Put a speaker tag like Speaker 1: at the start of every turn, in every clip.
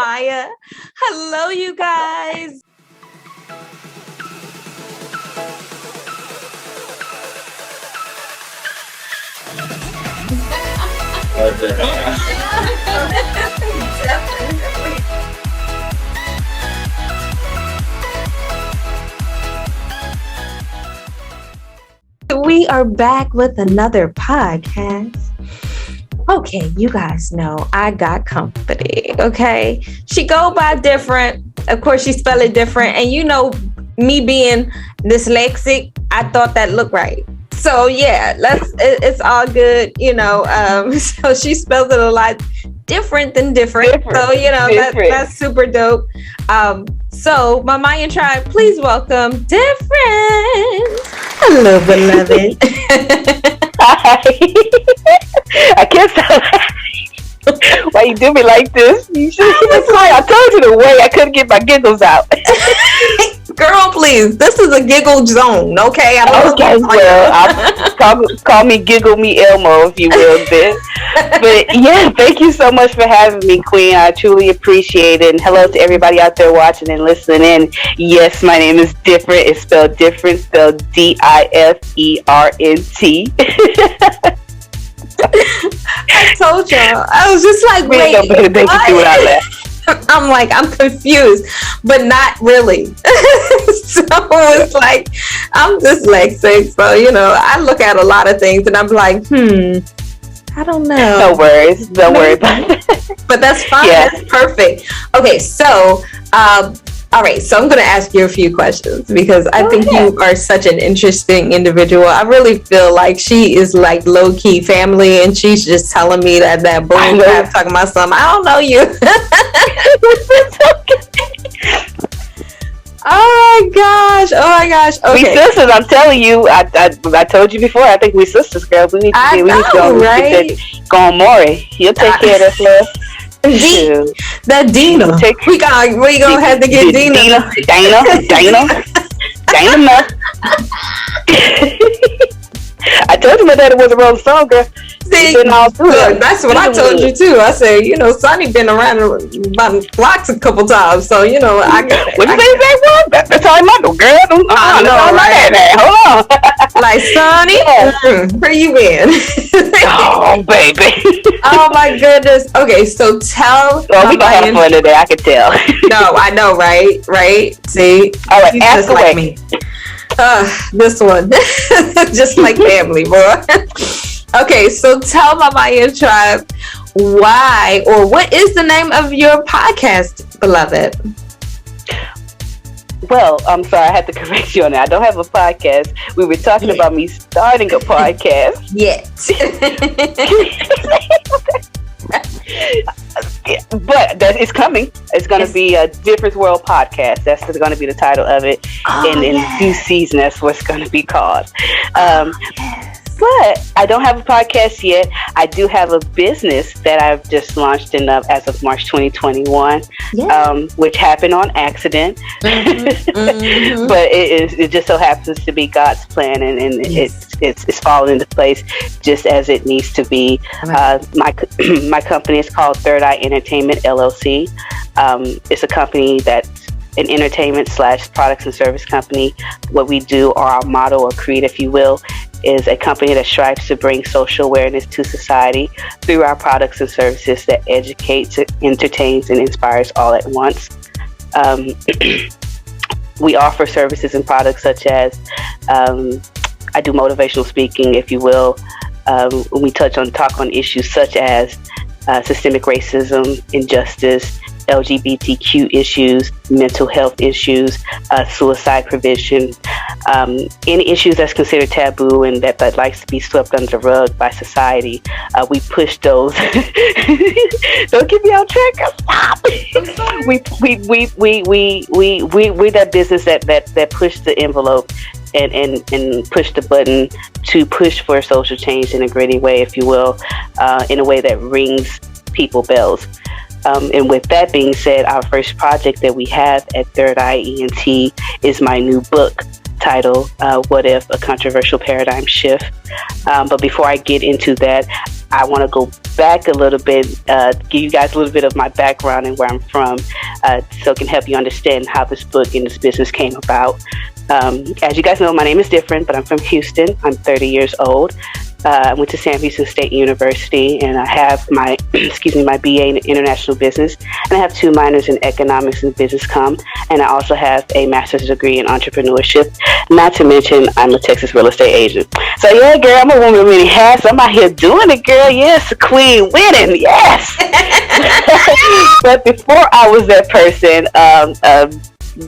Speaker 1: LadyMyya. Hello, you guys. We are back with another podcast. Okay, you guys know I got company, okay? She go by Difernt. Of course, she spell it different. And you know, me being dyslexic, I thought that looked right. So yeah, it's all good, you know. So she spells it a lot different than different. So, you know, that's super dope. So my Myya tribe, please welcome Difernt. Hello, beloved.
Speaker 2: Hi. I can't stop. Why you do me like this? You should. I told you the way I couldn't get my giggles out.
Speaker 1: Girl, please. This is a giggle zone, okay?
Speaker 2: Okay, well, call me Giggle Me Elmo, if you will, bitch. But yeah, thank you so much for having me, Queen. I truly appreciate it. And hello to everybody out there watching and listening in. Yes, my name is Difernt. It's spelled Difernt, spelled Difernt.
Speaker 1: I told y'all. I was just like, wait. I'm like, I'm confused, but not really. So it's like, I'm dyslexic. So, you know, I look at a lot of things and I'm like, I don't know.
Speaker 2: No worries. Don't worry about it.
Speaker 1: But that's fine. Yeah. That's perfect. Okay. So, all right, so I'm going to ask you a few questions because I think you are such an interesting individual. I really feel like she is like low-key family, and she's just telling me that boom crap talking about something. I don't know you. Oh my gosh. Okay.
Speaker 2: We sisters, I'm telling you. I told you before. I think we sisters, girl. We need to go, right? Go on, Maury. He'll take care of that love.
Speaker 1: That Dina. We gonna have to get Dina.
Speaker 2: Dina. I told you my daddy was a Rolling Stone, girl.
Speaker 1: See, look, that's what I told you too. I said, you know, Sonny been around about blocks a couple times, so you know, I got it.
Speaker 2: What you say that was? That's all I know, girl.
Speaker 1: I know, right?
Speaker 2: Hold on.
Speaker 1: Like, Sonny, where you been?
Speaker 2: Oh, baby.
Speaker 1: Oh my goodness. Okay, so tell.
Speaker 2: Oh, we gonna have fun today. I can tell.
Speaker 1: No, I know, right? See,
Speaker 2: all right, ask away.
Speaker 1: Like me. This one, just like family, boy. Okay, so tell my Myya tribe why or what is the name of your podcast, beloved?
Speaker 2: Well, I'm sorry, I had to correct you on that. I don't have a podcast. We were talking about me starting a podcast. But it's coming. It's going to be a Diferntsworld podcast. That's going to be the title of it. In due season, that's what it's going to be called. But I don't have a podcast yet. I do have a business that I've just launched as of March 2021, which happened on accident. Mm-hmm. But it just so happens to be God's plan, and it's falling into place just as it needs to be. My company is called Third Eye Entertainment LLC. It's a company that's an entertainment / products and service company. What we do, or our motto or creed, if you will, is a company that strives to bring social awareness to society through our products and services that educates, entertains, and inspires all at once. We offer services and products such as I do motivational speaking, if you will. We talk on issues such as systemic racism, injustice, LGBTQ issues, mental health issues, suicide prevention, any issues that's considered taboo and that likes to be swept under the rug by society. We push those. Don't get me on track. Stop. We that business that push the envelope and push the button to push for social change in a gritty way, if you will, in a way that rings people bells. And with that being said, our first project that we have at Third Eye ENT is my new book titled, What If? A Controversial Paradigm Shift. But before I get into that, I want to go back a little bit, give you guys a little bit of my background and where I'm from, so it can help you understand how this book and this business came about. As you guys know, my name is Difernt, but I'm from Houston. I'm 30 years old. I went to Sam Houston State University, and I have my my BA in International Business, and I have 2 minors in Economics and Business Comm, and I also have a master's degree in Entrepreneurship. Not to mention, I'm a Texas real estate agent. So yeah, girl, I'm a woman with many hats. I'm out here doing it, girl. Yes, queen, winning, yes. But before I was that person,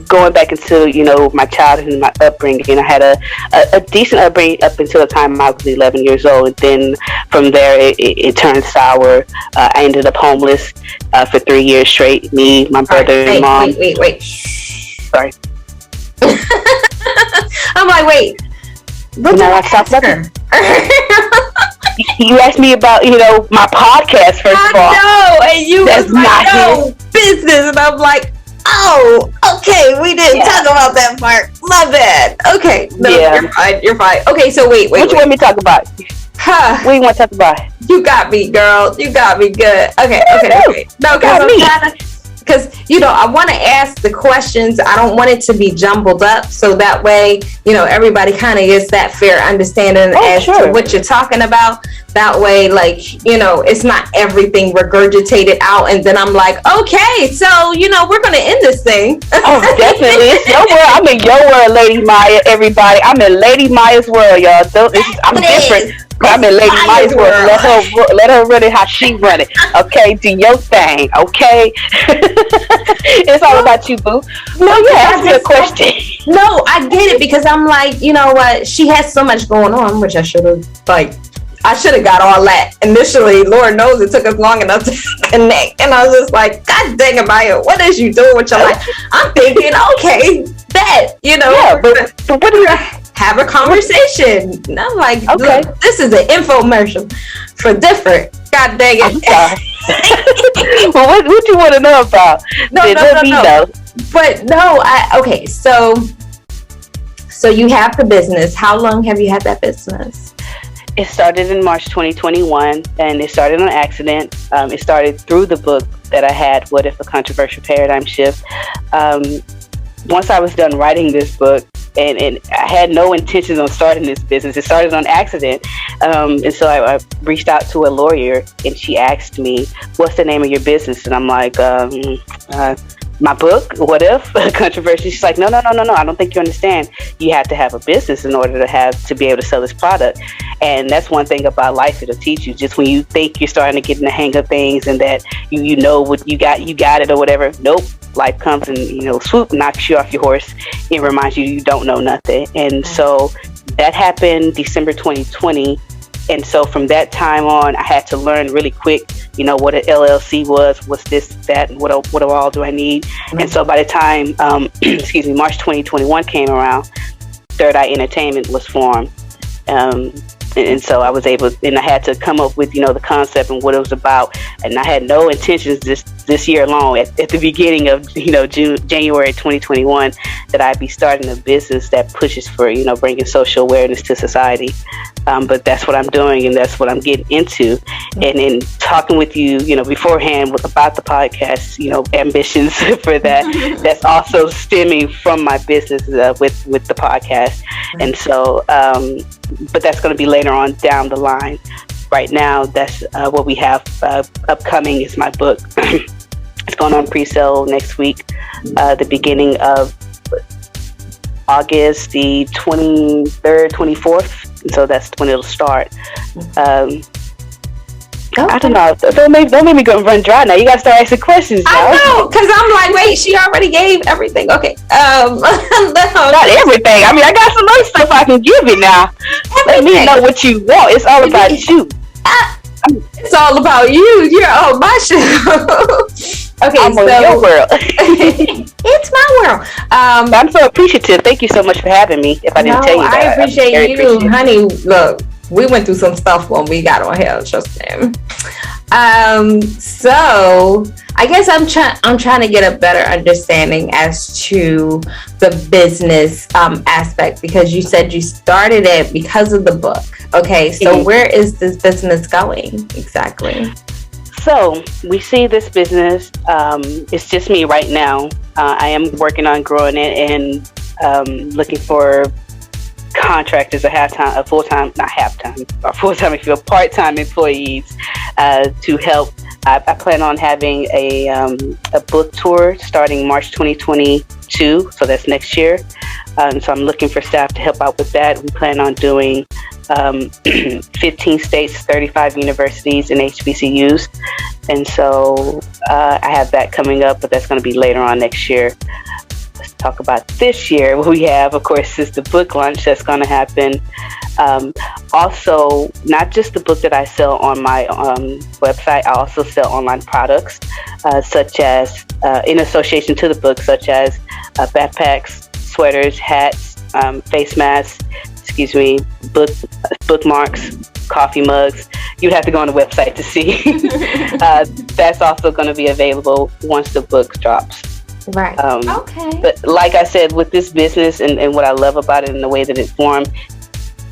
Speaker 2: going back into, my childhood and my upbringing, I had a decent upbringing up until the time I was 11 years old. And then from there, it turned sour. I ended up homeless for 3 years straight. Me, my brother, and mom.
Speaker 1: Wait.
Speaker 2: Sorry.
Speaker 1: I'm like, wait. What did I ask her?
Speaker 2: You asked me about, my podcast, first of all.
Speaker 1: I know, and you was like, no, business. And I'm like, oh, okay, we didn't talk about that part. My bad. Okay, no, you're fine. Okay, so wait.
Speaker 2: What you want me to talk about? What do you want to talk about?
Speaker 1: You got me, girl. You got me good. Okay. No, because I want to ask the questions. I don't want it to be jumbled up, so that way, everybody kind of gets that fair understanding to what you're talking about. That way, it's not everything regurgitated out, and then I'm like, okay, so we're gonna end this thing.
Speaker 2: Oh, definitely, it's your world. I'm in your world, LadyMyya. Everybody, I'm in LadyMyya's world, y'all. I'm different. I'm in LadyMyya's world. Let her run it how she run it. Okay, do your thing. Okay, it's all about you, boo. Ask me a question.
Speaker 1: No, I get it, because I'm like, you know what? She has so much going on, which I should have got all that initially. Lord knows it took us long enough to connect. And I was just like, God dang it, Myya, what is you doing with your life? I'm thinking, okay,
Speaker 2: Yeah, but what do you
Speaker 1: have a conversation? And I'm like, okay, look, this is an infomercial for Difernt. God dang it.
Speaker 2: I'm sorry. Well, what you want to know about?
Speaker 1: No. But no, okay, so you have the business. How long have you had that business?
Speaker 2: It started in March 2021, and it started on accident. It started through the book that I had, What If a Controversial Paradigm Shift? Once I was done writing this book, and I had no intentions on starting this business. It started on accident. And so I reached out to a lawyer, and she asked me, what's the name of your business? And I'm like, my book, What If? Controversy. She's like, no, I don't think you understand. You have to have a business in order to be able to sell this product. And that's one thing about life, it'll teach you. Just when you think you're starting to get in the hang of things and that you know what you got it or whatever, nope. Life comes and, swoop, knocks you off your horse and reminds you don't know nothing. And so that happened December 2020. And so from that time on, I had to learn really quick, what an LLC was, what's this, that, and what all do I need. Mm-hmm. And so by the time, March 2021 came around, Third Eye Entertainment was formed. And so I was able, and I had to come up with, the concept and what it was about. And I had no intentions this year alone, at the beginning of, January 2021, that I'd be starting a business that pushes for, bringing social awareness to society. But that's what I'm doing, and that's what I'm getting into. And in talking with you, beforehand about the podcast, ambitions for that, that's also stemming from my business with the podcast. And so, but that's going to be later on down the line. Right now, that's what we have upcoming is my book. It's going on pre-sale next week, the beginning of August, the 23rd, 24th. And so that's when it'll start. Okay. I don't know. Don't make me go run dry now. You gotta start asking questions now.
Speaker 1: I know, because I'm like, wait, she already gave everything. Okay.
Speaker 2: No. Not everything. I mean, I got some other stuff I can give you now. Let me know what you want. It's all about you.
Speaker 1: It's all about you. You're on my show. Okay,
Speaker 2: I'm on your world.
Speaker 1: It's my world.
Speaker 2: I'm so appreciative. Thank you so much for having me. If I didn't tell you that,
Speaker 1: I appreciate you, honey. Look, we went through some stuff when we got on here. Trust me. So I guess I'm trying to get a better understanding as to the business aspect, because you said you started it because of the book. Okay, so where is this business going exactly?
Speaker 2: So we see this business. It's just me right now. I am working on growing it and looking for contractors, part-time employees to help. I plan on having a book tour starting March 2022, so that's next year. So I'm looking for staff to help out with that. We plan on doing 15 states, 35 universities, and HBCUs. And so I have that coming up, but that's going to be later on next year. Let's talk about this year. What we have, of course, is the book launch that's going to happen. Also, not just the book that I sell on my website, I also sell online products, such as, in association to the book, such as backpacks, sweaters, hats, face masks, bookmarks, coffee mugs. You'd have to go on the website to see. That's also going to be available once the book drops.
Speaker 1: Right. Okay.
Speaker 2: But like I said, with this business and what I love about it and the way that it formed,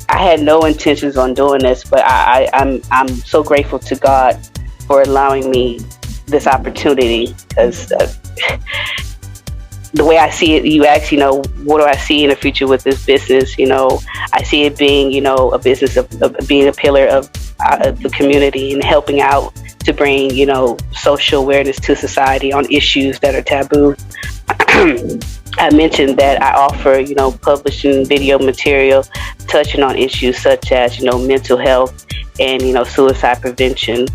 Speaker 2: I had no intentions on doing this, but I'm so grateful to God for allowing me this opportunity, because the way I see it, you ask, what do I see in the future with this business? I see it being, a business of being a pillar of the community and helping out to bring, social awareness to society on issues that are taboo. I mentioned that I offer, publishing video material touching on issues such as, mental health and, suicide prevention.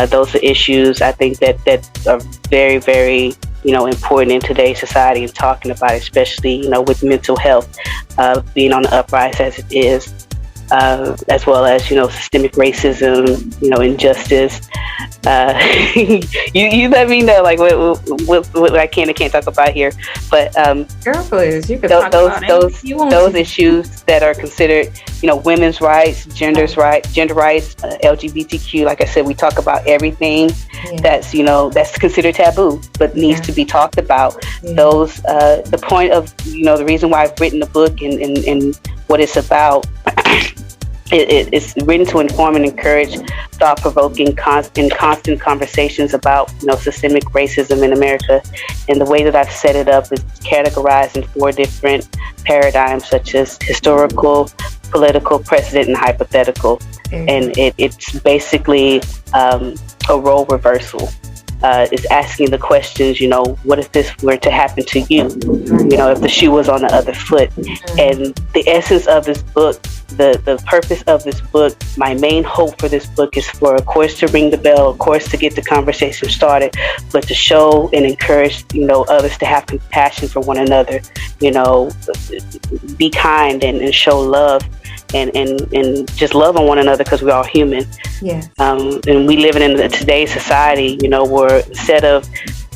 Speaker 2: Those are issues I think that are very, very, important in today's society, and talking about it, especially, with mental health being on the uprise as it is, as well as, systemic racism, injustice. You let me know, like, what I can and can't talk about here. But
Speaker 1: girl, please, you can talk about
Speaker 2: those issues that are considered, women's rights, gender rights, LGBTQ. Like I said, we talk about everything that's considered taboo, but needs to be talked about. Those the point of the reason why I've written the book and what it's about. It's written to inform and encourage thought-provoking constant conversations about systemic racism in America. And the way that I've set it up is categorized in 4 different paradigms, such as historical, political, precedent, and hypothetical. And it's basically a role reversal. Is asking the questions, what if this were to happen to you? If the shoe was on the other foot. And the essence of this book, the purpose of this book, my main hope for this book is for, of course, to ring the bell, of course, to get the conversation started, but to show and encourage, others to have compassion for one another, be kind and show love. And just love on one another, because we're all human. Yeah. And we live in today's society, where instead of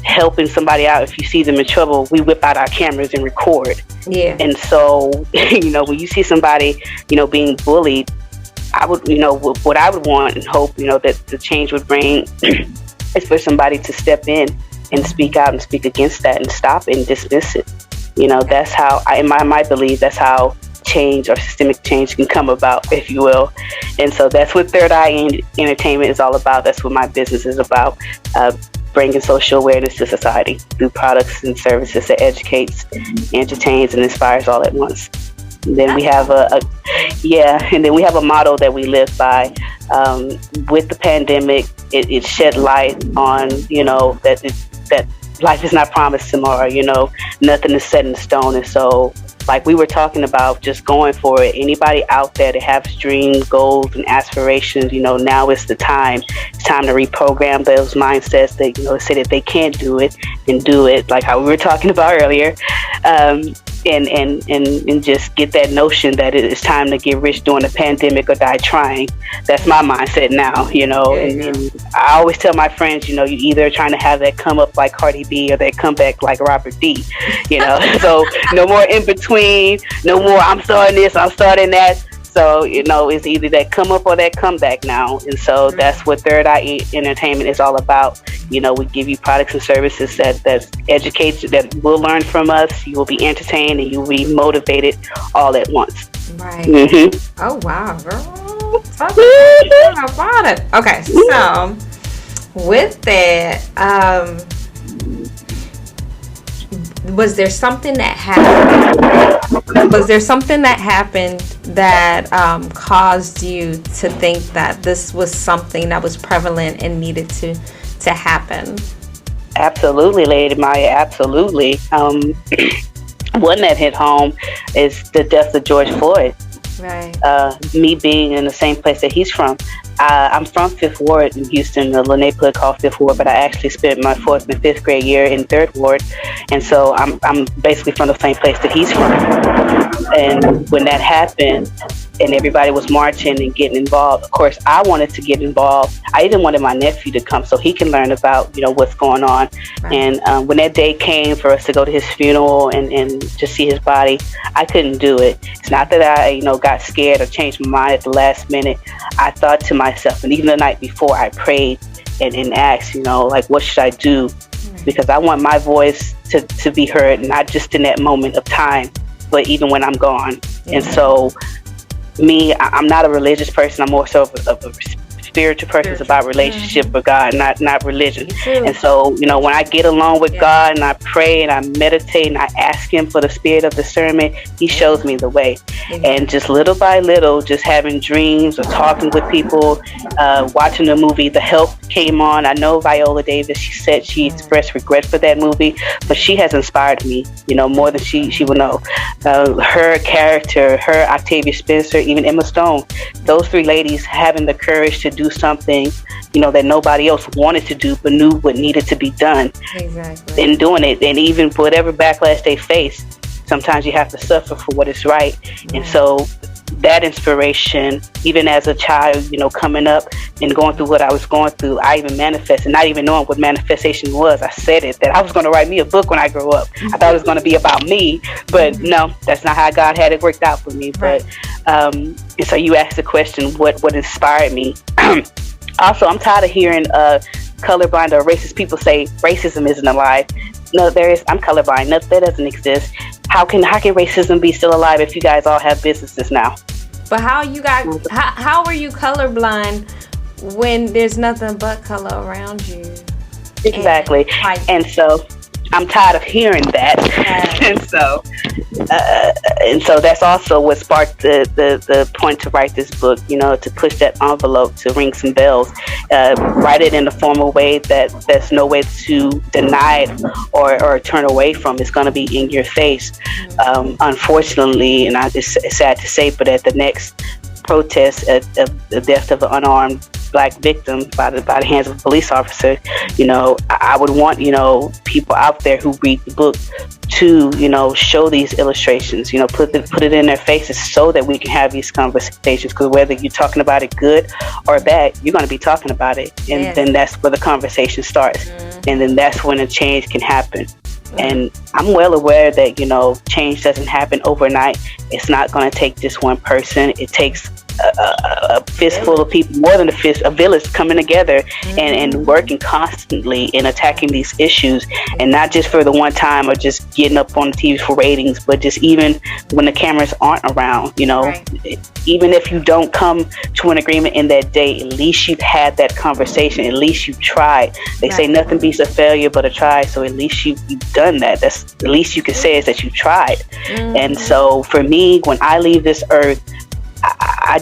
Speaker 2: helping somebody out, if you see them in trouble, we whip out our cameras and record. Yeah. And so, when you see somebody, being bullied, I would, what I would want and hope, that the change would bring is for somebody to step in and speak out and speak against that and stop and dismiss it. That's how in my belief, that's how change or systemic change can come about, if you will. And so that's what Third Eye Entertainment is all about. That's what my business is about, bringing social awareness to society through products and services that educates, entertains, and inspires all at once. And then we have a motto that we live by. With the pandemic, it shed light on, that life is not promised tomorrow. Nothing is set in stone. And so, like we were talking about, just going for it. Anybody out there that have dreams, goals, and aspirations, now is the time. It's time to reprogram those mindsets that, say that they can't do it, and do it, like how we were talking about earlier. And just get that notion that it is time to get rich during the pandemic or die trying. That's my mindset now, And I always tell my friends, you either trying to have that come up like Cardi B or that comeback like Robert D, So no more in between, no more I'm starting this, I'm starting that. So, it's either that come up or that comeback now. And so that's what Third Eye Entertainment is all about. We give you products and services that educate you, that will learn from us. You will be entertained and you will be motivated all at once.
Speaker 1: Right. Mm-hmm. Oh, wow, girl. Talk about it. Okay, so with that, was there something that happened? Was there something that happened that caused you to think that this was something that was prevalent and needed to happen?
Speaker 2: Absolutely, LadyMyya. Absolutely. One that hit home is the death of George Floyd.
Speaker 1: Right.
Speaker 2: Me being in the same place that he's from. I'm from 5th Ward in Houston, the neighborhood called 5th Ward, but I actually spent my 4th and 5th grade year in 3rd Ward. And so I'm basically from the same place that he's from. And when that happened, and everybody was marching and getting involved, of course, I wanted to get involved. I even wanted my nephew to come so he can learn about, what's going on. Right. And when that day came for us to go to his funeral and just see his body, I couldn't do it. It's not that I, got scared or changed my mind at the last minute. I thought to myself, and even the night before, I prayed and asked, what should I do? Because I want my voice to be heard, not just in that moment of time, but even when I'm gone. Mm-hmm. And so, I'm not a religious person. I'm more so of a spiritual person. It's about relationship with God, not religion. And so, when I get along with God and I pray and I meditate and I ask Him for the spirit of discernment, He shows me the way. And just little by little, just having dreams or talking with people, watching the movie The Help came on. I know Viola Davis, she said she expressed regret for that movie, but she has inspired me, more than she would know. Her character, her Octavia Spencer, even Emma Stone, those three ladies having the courage to do something, that nobody else wanted to do, but knew what needed to be done. Exactly. And doing it, and even whatever backlash they face, sometimes you have to suffer for what is right. Mm-hmm. And so that inspiration, even as a child, coming up and going through what I was going through, I even manifested, not even knowing what manifestation was. I said it, that I was going to write me a book when I grow up. I thought it was going to be about me, but no, that's not how God had it worked out for me. Right. But and so you asked the question, what inspired me? Also, I'm tired of hearing colorblind or racist people say racism isn't alive. No, I'm colorblind. No, that doesn't exist. How can racism be still alive if you guys all have businesses now?
Speaker 1: But how are you colorblind when there's nothing but color around you?
Speaker 2: Exactly. And so I'm tired of hearing that. And so that's also what sparked the point to write this book, to push that envelope, to ring some bells, write it in a formal way that there's no way to deny it or turn away from. It's going to be in your face. Unfortunately, and it's sad to say, but at the next protest of the death of an unarmed Black victim by the hands of a police officer, I would want, people out there who read the book to, show these illustrations, put it in their faces so that we can have these conversations, because whether you're talking about it good or bad, you're going to be talking about it. And then that's where the conversation starts. Mm-hmm. And then that's when a change can happen. And I'm well aware that, change doesn't happen overnight. It's not going to take just one person. It takes a fistful of people, more than a village coming together and working constantly in attacking these issues, and not just for the one time or just getting up on the TV for ratings, but just even when the cameras aren't around, even if you don't come to an agreement in that day, at least you've had that conversation. At least you've tried. They say nothing beats a failure but a try, so at least you've done that. That's the least you can say, is that you tried. And so for me, when I leave this earth, I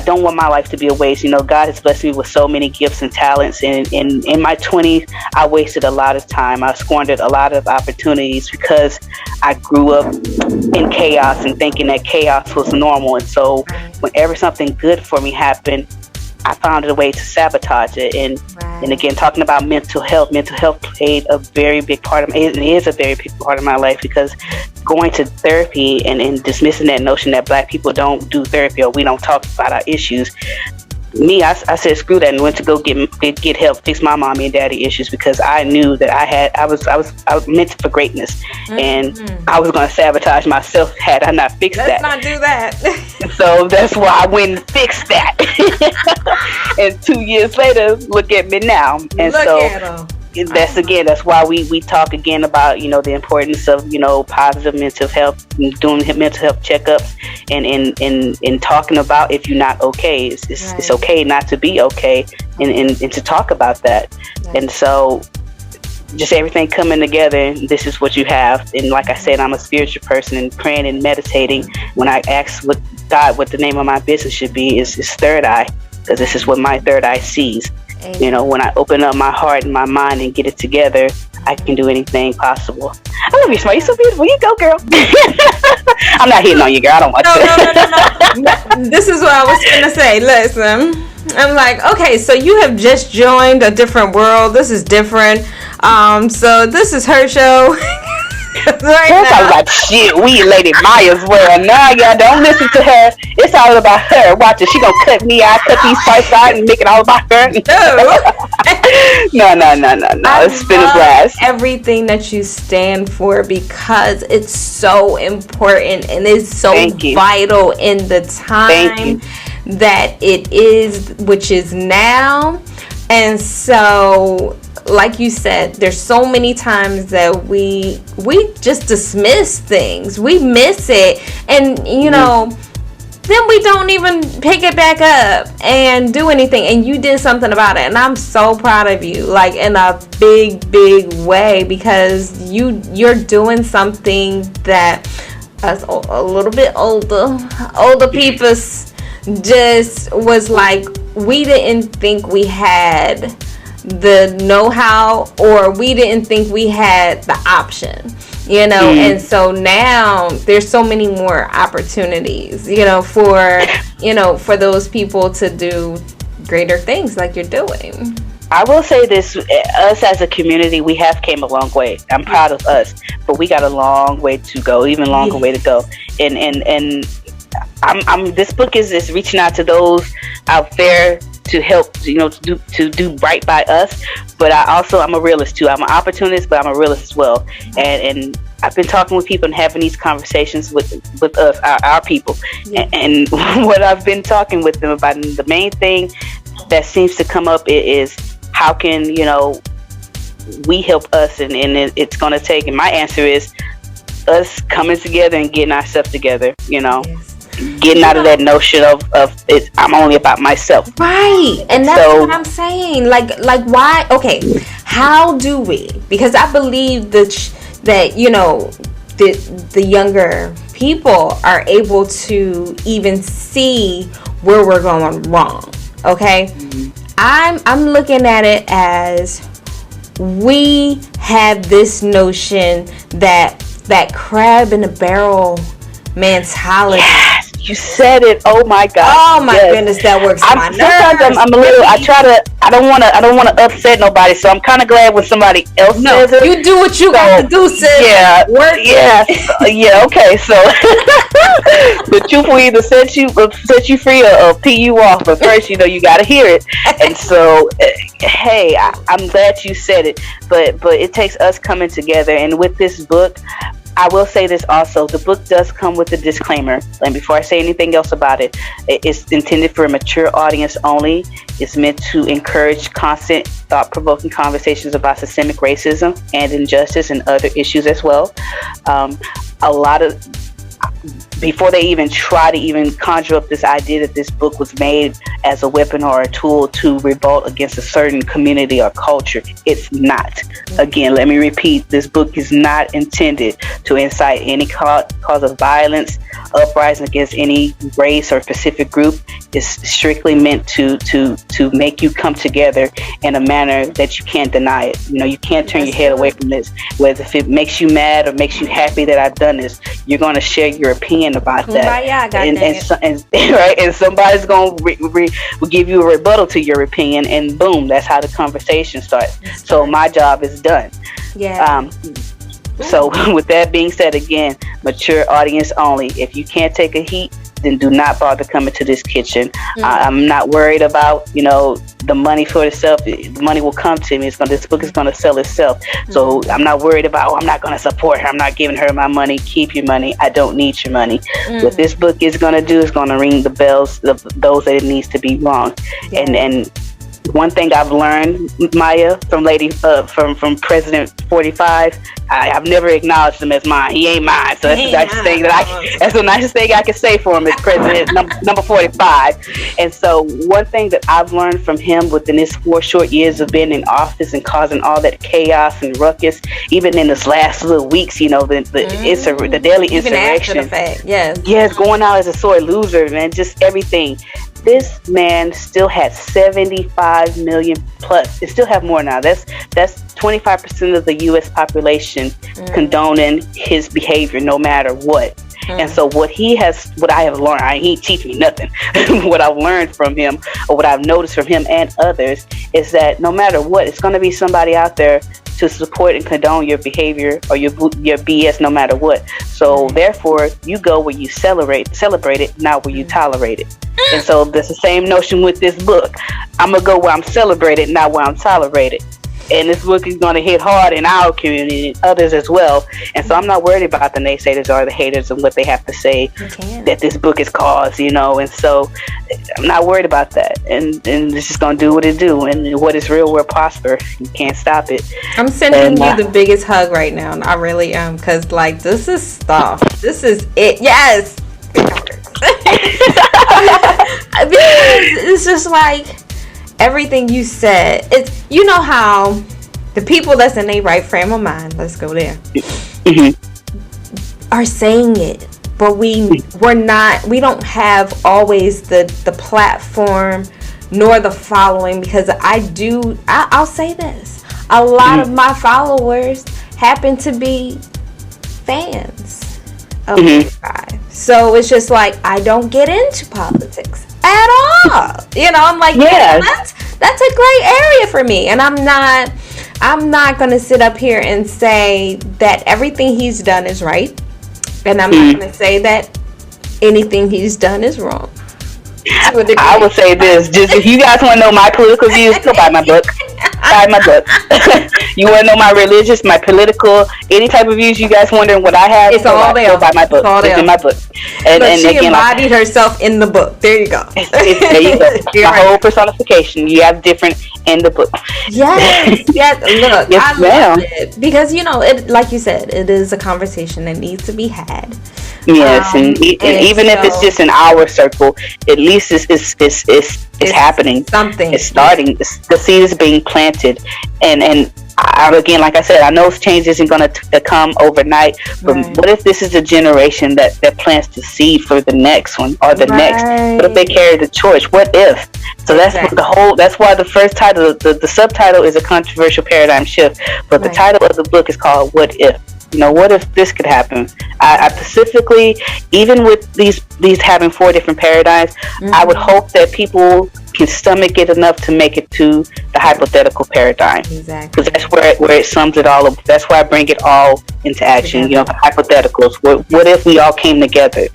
Speaker 2: don't want my life to be a waste. God has blessed me with so many gifts and talents. And in my 20s, I wasted a lot of time. I squandered a lot of opportunities because I grew up in chaos and thinking that chaos was normal. And so whenever something good for me happened, I found a way to sabotage it. And again, talking about mental health played a very big part of it is a very big part of my life, because going to therapy and dismissing that notion that Black people don't do therapy or we don't talk about our issues. I said screw that and went to go get help, fix my mommy and daddy issues, because I knew that I was meant for greatness, and I was going to sabotage myself had I not fixed that.
Speaker 1: Let's not do that.
Speaker 2: So that's why I went and fixed that. And 2 years later, look at me now. And look at them. that's why we talk again about, you know, the importance of, you know, positive mental health, doing mental health checkups, and talking about if you're not okay, it's okay not to be okay, and to talk about that. And so just everything coming together, and this is what you have. And like I said, I'm a spiritual person, and praying and meditating. When I ask God what the name of my business should be, is third eye, because this is what my third eye sees. Amen. You know, when I open up my heart and my mind and get it together, I can do anything possible. I love you, Smart. You're so beautiful. You go, girl. I'm not hitting on you, girl. I don't want to.
Speaker 1: No. This is what I was gonna say. Listen, I'm like, okay, so you have just joined a different world. This is different. So this is her show. Right now.
Speaker 2: Talking about shit. We LadyMyya's world. Nah, y'all don't listen to her. It's all about her. Watch it. She gonna cut me out, cut these parts out, and make it all about her. No. It's been a blast.
Speaker 1: Everything that you stand for, because it's so important and it's so vital in the time that it is, which is now. And so, like you said, there's so many times that we just dismiss things. We miss it, and you know, then we don't even pick it back up and do anything. And you did something about it, and I'm so proud of you, like in a big way, because you're doing something that us a little bit older people just was like, we didn't think we had the know-how, or we didn't think we had the option, you know. And so now there's so many more opportunities, you know, for those people to do greater things like you're doing.
Speaker 2: I will say this, us as a community, we have came a long way. I'm proud of us, but we got a long way to go, even longer way to go. And I'm this book is reaching out to those out there to help, you know, to do right by us. But I'm a realist too. I'm an opportunist, but I'm a realist as well. And I've been talking with people and having these conversations with us, our people. And what I've been talking with them about, the main thing that seems to come up is how can, you know, we help us, and it's going to take, and my answer is us coming together and getting ourselves together, you know. Getting out of that notion of I'm only about myself,
Speaker 1: right? And that's what I'm saying. Like why? Okay, how do we? Because I believe that you know, the younger people are able to even see where we're going wrong. Okay, I'm looking at it as we have this notion that crab in a barrel mentality.
Speaker 2: Yes, you said it. Oh my God.
Speaker 1: Oh my goodness, that works.
Speaker 2: Sometimes I'm a little. I don't want to upset nobody, so I'm kind of glad when somebody else says it.
Speaker 1: You do what you got to do, sis.
Speaker 2: Yeah.
Speaker 1: Work.
Speaker 2: Yeah. Okay. So the truth will either set you free or pee you off. But first, you know, you got to hear it. And so, hey, I'm glad you said it. But it takes us coming together. And with this book, I will say this also. The book does come with a disclaimer. And before I say anything else about it, it's intended for a mature audience only. It's meant to encourage constant, thought-provoking conversations about systemic racism and injustice and other issues as well. Before they even try to even conjure up this idea that this book was made as a weapon or a tool to revolt against a certain community or culture, it's not. Again, let me repeat, this book is not intended to incite any cause of violence, uprising against any race or specific group. It's strictly meant to make you come together in a manner that you can't deny it. You know, you can't turn your head away from this. Whether if it makes you mad or makes you happy that I've done this, you're going to share your opinion about that. And somebody's going to give you a rebuttal to your opinion, and boom, that's how the conversation starts. So my job is done. So with that being said, again, mature audience only. If you can't take a heat, then do not bother coming to this kitchen. I'm not worried about, you know, the money for itself. The money will come to me. This book is going to sell itself. So I'm not worried about, I'm not going to support her. I'm not giving her my money. Keep your money. I don't need your money. What this book is going to do is going to ring the bells of those that it needs to be wrong. And one thing I've learned, Myya, from President 45, I've never acknowledged him as mine. He ain't mine. So that's the nicest thing that's the nicest thing I can say for him is President number 45. And so one thing that I've learned from him within his 4 short years of being in office and causing all that chaos and ruckus, even in this last little weeks, the daily
Speaker 1: even
Speaker 2: insurrection.
Speaker 1: After the fact, yes.
Speaker 2: Yes, going out as a sore loser, man, just everything. This man still had 75 million plus. It still have more now. That's 25% of the U.S. population condoning his behavior, no matter what. And so what I have learned, he teach me nothing. What I've learned from him, or what I've noticed from him and others, is that no matter what, it's going to be somebody out there to support and condone your behavior or your BS, no matter what. So therefore, you go where you celebrate it, not where you tolerate it. And so that's the same notion with this book. I'm gonna go where I'm celebrated, not where I'm tolerated. And this book is going to hit hard in our community and others as well. And so I'm not worried about the naysayers or the haters and what they have to say that this book has caused, And so I'm not worried about that. And it's just going to do what it do. And what is real will prosper. You can't stop it.
Speaker 1: I'm sending you the biggest hug right now. And I really am. Because, this is stuff. This is it. Yes. It's just everything you said, it's how the people that's in their right frame of mind, let's go there, are saying it, but we don't have always the platform nor the following, because I'll say this, a lot of my followers happen to be fans of the tribe. So it's just I don't get into politics at all. I'm that's a great area for me. And I'm not going to sit up here and say that everything he's done is right. And I'm not going to say that anything he's done is wrong.
Speaker 2: I will say this, just if you guys want to know my political views, go buy my book. Buy my book. You want to know my religious, my political, any type of views you guys wondering what I have,
Speaker 1: it's all there.
Speaker 2: Go buy my book. It's in my book.
Speaker 1: And she again, embodied herself in the book. There you go.
Speaker 2: There you go. My whole personification. You have different in the book.
Speaker 1: Yes. Look,
Speaker 2: yes,
Speaker 1: I love it because it, like you said, it is a conversation that needs to be had.
Speaker 2: Yes, and even if it's just in our circle, at least it's happening.
Speaker 1: Something.
Speaker 2: It's starting. The seed is being planted, and again, like I said, I know change isn't going to come overnight. But what if this is a generation that plants the seed for the next one or the next? What if they carry the torch? What if? So that's That's why the first title, the subtitle is a controversial paradigm shift, but the title of the book is called "What If." What if this could happen? I specifically, even with these having 4 different paradigms, I would hope that people can stomach it enough to make it to the hypothetical paradigm.
Speaker 1: Exactly.
Speaker 2: Because that's where it sums it all up. That's why I bring it all into action. The hypotheticals. What if we all came together?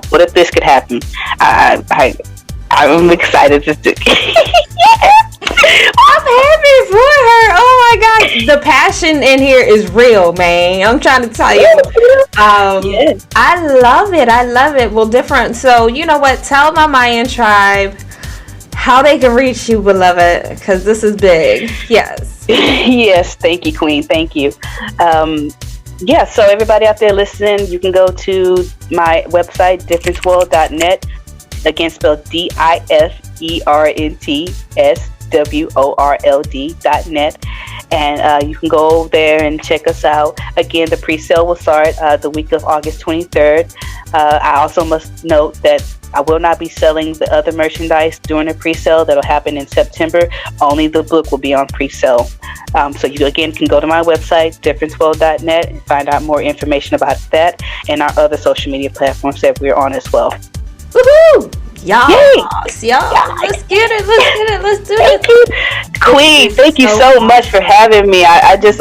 Speaker 2: What if this could happen? I'm excited to do.
Speaker 1: I'm happy for her. Oh my gosh, the passion in here is real, man. I'm trying to tell you.
Speaker 2: Yes.
Speaker 1: I love it. Well, different. So you know what? Tell my Mayan tribe how they can reach you, beloved, because this is big. Yes.
Speaker 2: Yes. Thank you, Queen. Thank you. So everybody out there listening, you can go to my website, diferntsworld.net. Again, spelled diferntsworld.net, and you can go over there and check us out. Again, the pre-sale will start the week of August 23rd. I also must note that I will not be selling the other merchandise during the pre-sale. That'll happen in September. Only the book will be on pre-sale. So you again can go to my website, diferntsworld.net, and find out more information about that and our other social media platforms that we're on as well.
Speaker 1: Woohoo! Y'all, let's get it. Let's do it.
Speaker 2: Queen, thank you so much for having me. I just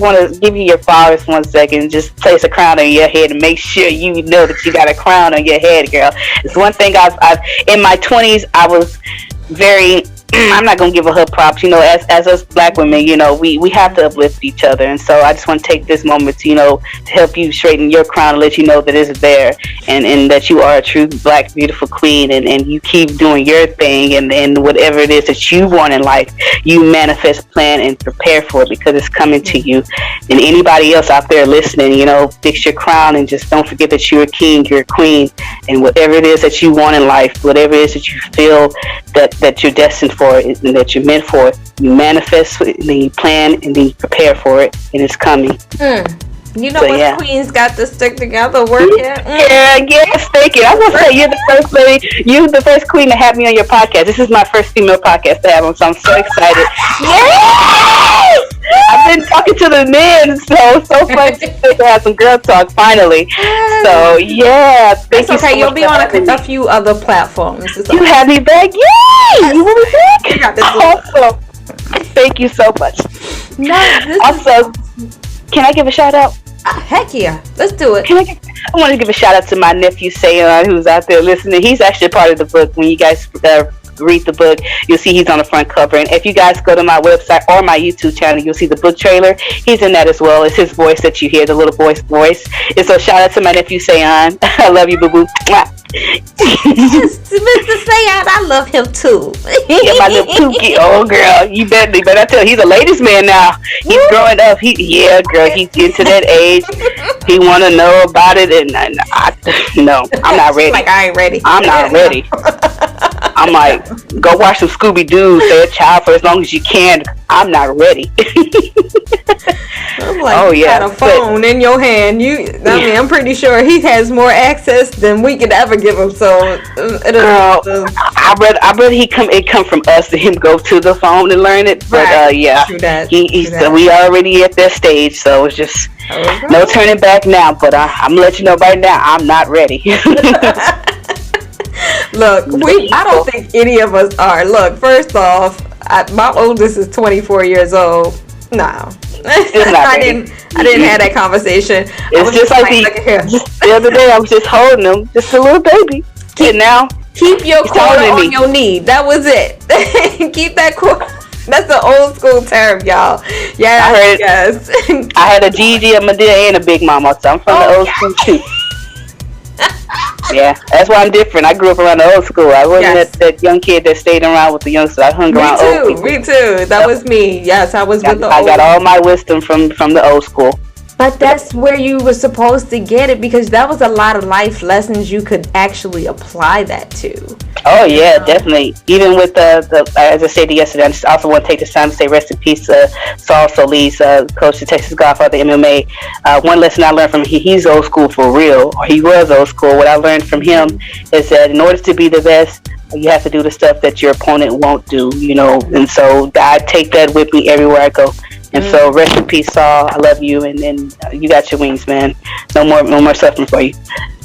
Speaker 2: want to give you your flowers 1 second. Just place a crown on your head and make sure you know that you got a crown on your head, girl. It's one thing I've in my 20s, I was very I'm not gonna give her props. You know, as us Black women, you know, we have to uplift each other, and so I just want to take this moment to, you know, to help you straighten your crown and let you know that it's there, and that you are a true Black beautiful queen, and you keep doing your thing, and whatever it is that you want in life, you manifest, plan, and prepare for it, because it's coming to you. And anybody else out there listening, you know, fix your crown and just don't forget that you're a king, you're a queen, and whatever it is that you want in life, whatever it is that you feel that you're destined for, and that you're meant for, you manifest, and then you plan, and then you prepare for it, and it's coming.
Speaker 1: You know, what queens got to stick together, work it.
Speaker 2: Yeah, yes, thank you. I was gonna say, you're the first lady, you're the first queen to have me on your podcast. This is my first female podcast to have on, so I'm so excited. Yes! I've been talking to the men, so fun to have some girl talk finally. So yeah, thank you.
Speaker 1: Okay, you'll be on a few other platforms.
Speaker 2: You have me back, yay! You want me back? Awesome. Thank you so much. Also, can I give a shout out?
Speaker 1: Heck yeah, let's do it.
Speaker 2: I want to give a shout out to my nephew Sayon, who's out there listening. He's actually part of the book. When you guys read the book, you'll see he's on the front cover. And if you guys go to my website or my YouTube channel, you'll see the book trailer. He's in that as well. It's his voice that you hear, the little boy's voice. And so shout out to my nephew Sayon. I love you, boo boo.
Speaker 1: Yes, Mr. Sayon, I love him too.
Speaker 2: Yeah, my little Pookie. Oh, girl, you better tell you, he's a ladies' man now. He's growing up. He's getting to that age. He want to know about it, and I'm not ready.
Speaker 1: Like, I ain't ready.
Speaker 2: I'm not ready. I'm like, go watch some Scooby-Doo, stay a child for as long as you can. I'm not ready.
Speaker 1: I'm like, you got a phone in your hand. I'm pretty sure he has more access than we could ever give him. So,
Speaker 2: I read it come from us to him go to the phone and learn it. But
Speaker 1: true that.
Speaker 2: We already at that stage, so it's just no turning back now. But I'm gonna let you know right now, I'm not ready.
Speaker 1: Look, I don't think any of us are. Look, first off, my oldest is 24 years old. No. I didn't have that conversation.
Speaker 2: It's just like the other day, I was just holding him, just a little baby. And now,
Speaker 1: keep your quarter on your knee. That was it. Keep that quarter. That's the old school term, y'all. Yeah,
Speaker 2: I heard it.
Speaker 1: Yes.
Speaker 2: I had a Gigi, a Medea, and a Big Mama, so I'm from the old school too. Yeah, that's why I'm different. I grew up around the old school. I wasn't that young kid that stayed around with the youngsters. I hung around old people.
Speaker 1: Me too. That was me. Yes, I was with the old.
Speaker 2: I got all my wisdom from the old school.
Speaker 1: But that's where you were supposed to get it, because that was a lot of life lessons you could actually apply that to.
Speaker 2: Oh yeah, definitely. Even with the as I said yesterday, I just also want to take this time to say rest in peace, Saul Solis, coach of Texas Godfather MMA. One lesson I learned from him, he's old school for real, or he was old school. What I learned from him is that in order to be the best, you have to do the stuff that your opponent won't do, you know. And so I take that with me everywhere I go. And so rest in peace, Saul. I love you, and you got your wings, man. No more suffering for you.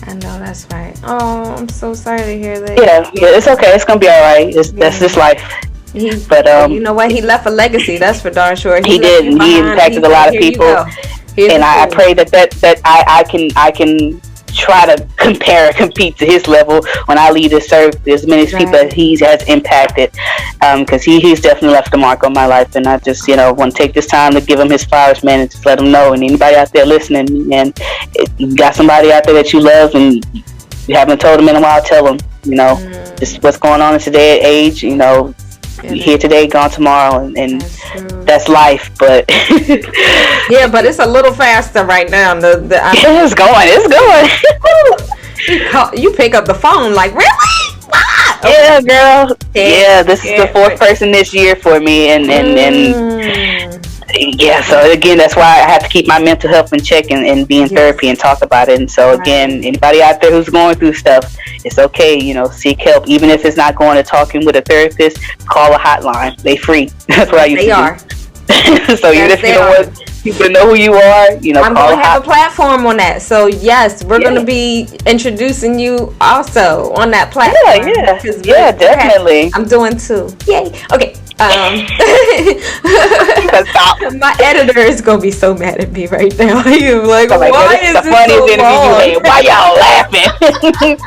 Speaker 1: I know, that's right. Oh, I'm so sorry to hear that.
Speaker 2: Yeah, it's okay. It's gonna be all right. That's just life. But
Speaker 1: you know what? He left a legacy. That's for darn sure.
Speaker 2: He did. He impacted a lot of people. And I pray that I can try to compete to his level when I lead and serve as many people as he has impacted, because he's definitely left a mark on my life. And I just want to take this time to give him his flowers, man, and just let him know. And anybody out there listening, and you got somebody out there that you love and you haven't told them in a while, tell them, just what's going on in today's age. Here today, gone tomorrow, and that's life. But
Speaker 1: yeah, but it's a little faster right now.
Speaker 2: It's going.
Speaker 1: You pick up the phone like, really? What?
Speaker 2: Yeah, girl. Yeah, this is the fourth person this year for me, and yeah. So again, that's why I have to keep my mental health in check and be in therapy and talk about it. And so again, anybody out there who's going through stuff, it's okay, seek help. Even if it's not going to talking with a therapist, call a hotline. They free. That's what I used to do. They are. So even if you don't want people to know who you are,
Speaker 1: I'm going to have a platform on that. So yes, we're going to be introducing you also on that platform.
Speaker 2: Yeah, definitely.
Speaker 1: I'm doing too. Yay. Okay. My editor is gonna be so mad at me right now. He's like, why is this so long?
Speaker 2: Why y'all laughing?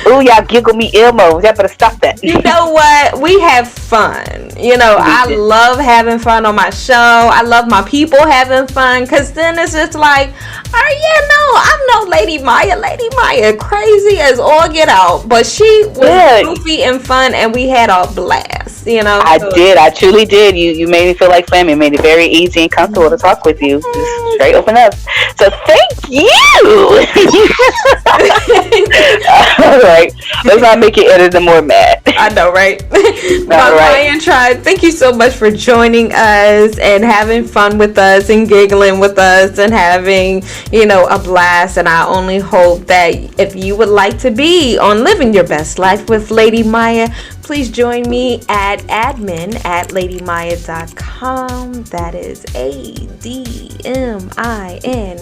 Speaker 2: Ooh, y'all giggle me Elmo. Y'all better stop that.
Speaker 1: You know what? We have fun. You know, I love having fun on my show. I love my people having fun, because then it's just like, I know Lady Myya. Lady Myya crazy as all get out, but she was goofy and fun, and we had a blast. You know,
Speaker 2: I truly did. You made me feel like family. Made it very easy and comfortable to talk with you. Just straight open up. So thank you. All right, let's not make it edit more mad.
Speaker 1: I know, right? Myya Tribe, thank you so much for joining us and having fun with us and giggling with us and having, a blast. And I only hope that if you would like to be on Living Your Best Life with Lady Myya, please join me at admin@ladymyya.com. That is ADMIN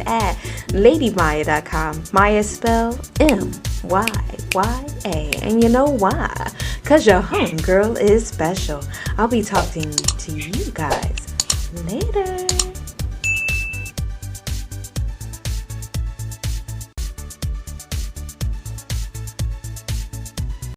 Speaker 1: at ladymyya.com. Myya spelled MYYA. And you know why? Because your homegirl is special. I'll be talking to you guys later.